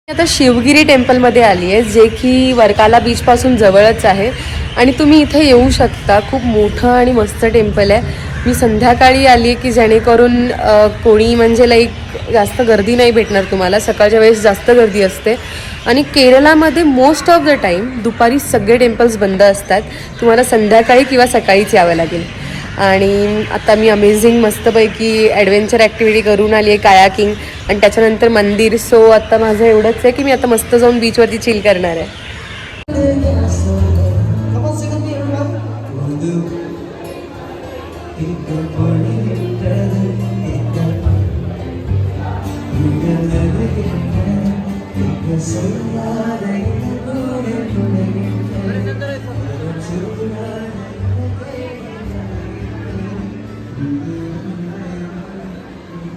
आता शिवगिरी टेम्पलमध्ये आली आहे, जे की वर्काला बीचपासून जवळच आहे आणि तुम्ही इथे येऊ शकता. खूप मोठं आणि मस्त टेम्पल आहे. मी संध्याकाळी आली आहे की जेणेकरून कोणी म्हणजे लाईक जास्त गर्दी नाही भेटणार तुम्हाला. सकाळच्या वेळेस जास्त गर्दी असते आणि केरळामध्ये मोस्ट ऑफ द टाईम दुपारी सगळे टेम्पल्स बंद असतात. तुम्हाला संध्याकाळी किंवा सकाळीच यावं लागेल. आणि आता मी अमेझिंग मस्तपैकी ॲडव्हेंचर ॲक्टिव्हिटी करून आली आहे, कायाकिंग आणि त्याच्यानंतर मंदिर. सो आता माझं एवढंच आहे की मी आता मस्त जाऊन बीचवरती चिल करणार आहे.